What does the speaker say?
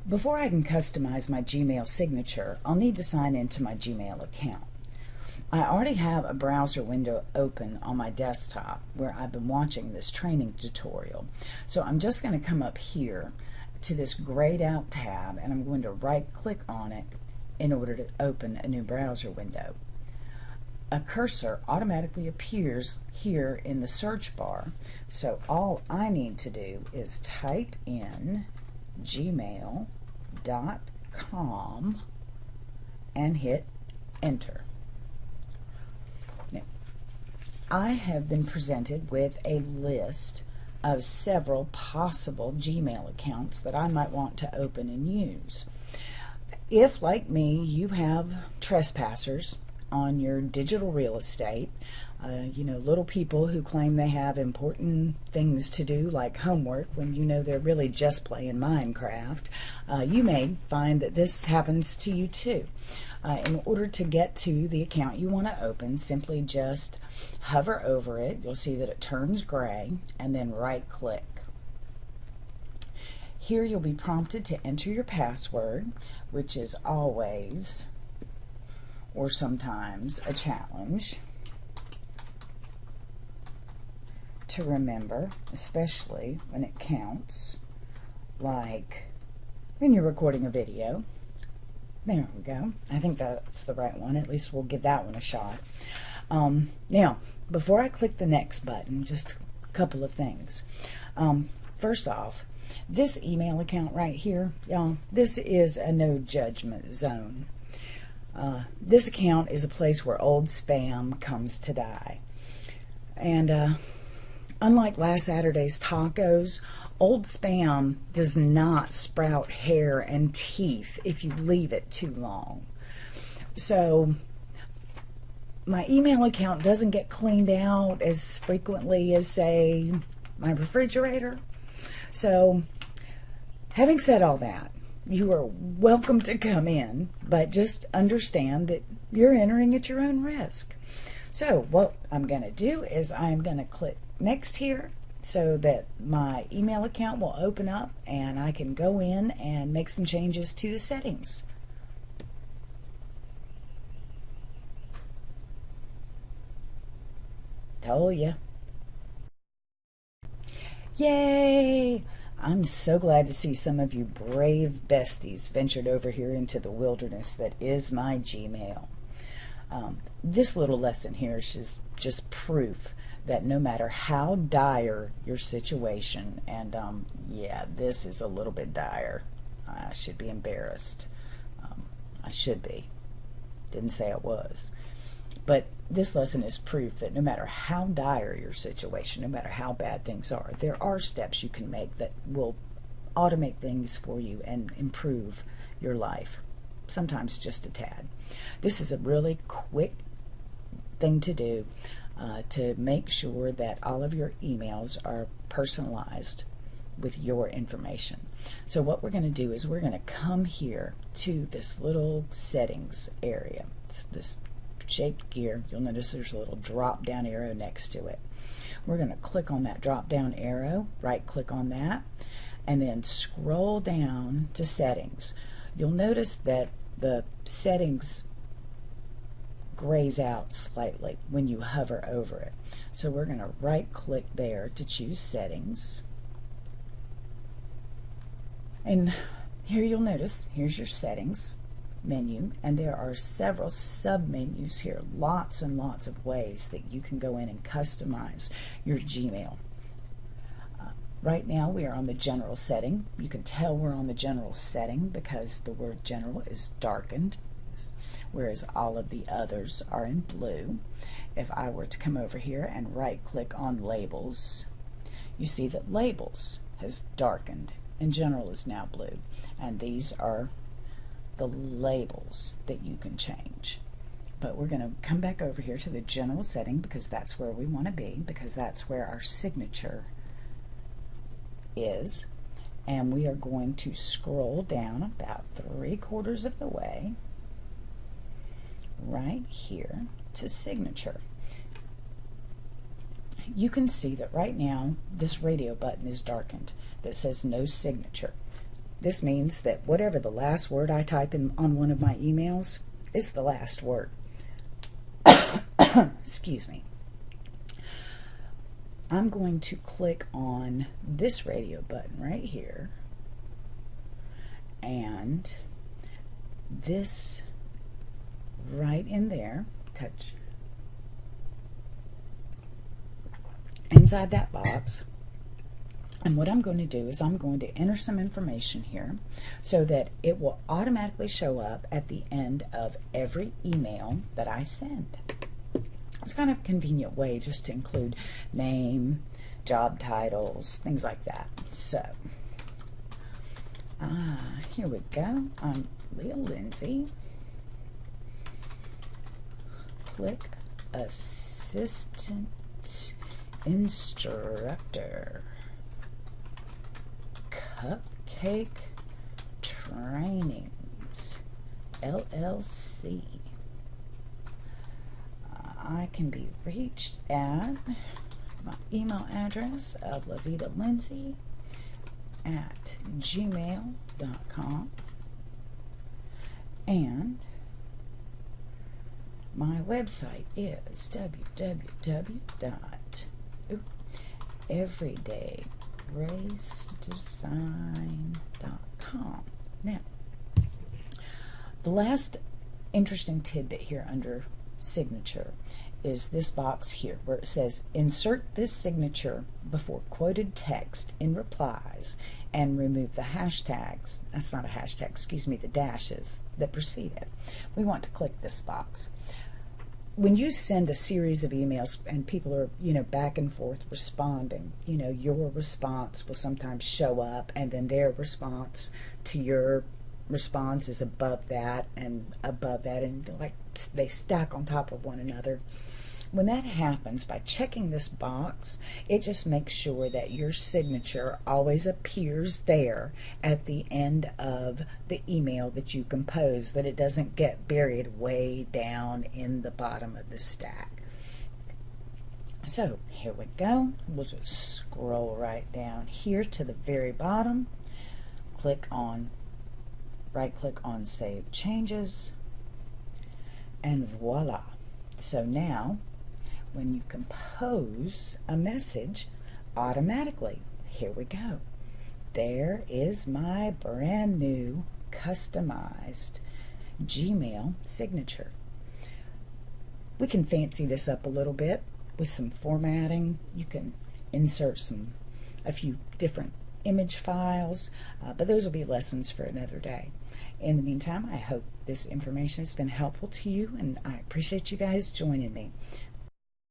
Before I can customize my Gmail signature, I'll need to sign into my Gmail account. I already have a browser window open on my desktop where I've been watching this training tutorial. So I'm just going to come up here to this grayed out tab and I'm going to right click on it in order to open a new browser window. A cursor automatically appears here in the search bar, so all I need to do is type in gmail.com and hit enter. Now, I have been presented with a list of several possible Gmail accounts that I might want to open and use. If, like me, you have trespassers on your digital real estate, little people who claim they have important things to do like homework when you know they're really just playing Minecraft, you may find that this happens to you too. In order to get to the account you want to open, simply just hover over it. You'll see that it turns gray, and then right click. Here you'll be prompted to enter your password, which is always or sometimes a challenge to remember, especially when it counts, like when you're recording a video. There we go. I think that's the right one. At least we'll give that one a shot. Now, before I click the next button, just a couple of things. First off, this email account right here, y'all, this is a no judgment zone. This account is a place where old spam comes to die. And unlike last Saturday's tacos, old spam does not sprout hair and teeth if you leave it too long. So my email account doesn't get cleaned out as frequently as, say, my refrigerator. So having said all that, you are welcome to come in, but just understand that you're entering at your own risk. So what I'm going to do is I'm going to click next here so that my email account will open up and I can go in and make some changes to the settings. Told ya. Yay! I'm so glad to see some of you brave besties ventured over here into the wilderness that is my Gmail. This little lesson here is just proof that no matter how dire your situation, and yeah, this is a little bit dire. I should be embarrassed. I should be. Didn't say I was. But this lesson is proof that no matter how dire your situation, no matter how bad things are, there are steps you can make that will automate things for you and improve your life, sometimes just a tad. This is a really quick thing to do to make sure that all of your emails are personalized with your information. So what we're going to do is we're going to come here to this little settings area. It's this shaped gear. You'll notice there's a little drop down arrow next to it. We're going to click on that drop down arrow, right click on that, and then scroll down to settings. You'll notice that the settings grays out slightly when you hover over it. So we're going to right click there to choose settings. And here you'll notice, here's your settings menu, and there are several sub-menus here, lots and lots of ways that you can go in and customize your Gmail. Right now we are on the general setting. You can tell we're on the general setting because the word general is darkened, whereas all of the others are in blue. If I were to come over here and right click on labels, you see that labels has darkened and general is now blue, and these are the labels that you can change. But we're going to come back over here to the general setting because that's where we want to be, because that's where our signature is, and we are going to scroll down about 3/4 of the way right here to signature. You can see that right now this radio button is darkened that says no signature. This means that whatever the last word I type in on one of my emails is the last word. Excuse me. I'm going to click on this radio button right here, and this right in there, touch inside that box. And what I'm going to do is I'm going to enter some information here so that it will automatically show up at the end of every email that I send. It's kind of a convenient way just to include name, job titles, things like that. So, here we go. I'm Lea Lindsay. Click Assistant Instructor. Cupcake Trainings, LLC. I can be reached at my email address of levidalindsay@gmail.com, and my website is www.everydaygracedesign.com. Now, the last interesting tidbit here under signature is this box here where it says insert this signature before quoted text in replies and remove the hashtags. That's not a hashtag, excuse me, the dashes that precede it. We want to click this box. When you send a series of emails and people are, back and forth responding, your response will sometimes show up, and then their response to your response is above that and above that, and like they stack on top of one another. When that happens, by checking this box, it just makes sure that your signature always appears there at the end of the email that you compose, that it doesn't get buried way down in the bottom of the stack. So here we go. We'll just scroll right down here to the very bottom, right click on Save Changes, and voila. So now when you compose a message, automatically, here we go, there is my brand new customized Gmail signature. We can fancy this up a little bit with some formatting. You can insert a few different image files, but those will be lessons for another day. In the meantime, I hope this information has been helpful to you, and I appreciate you guys joining me.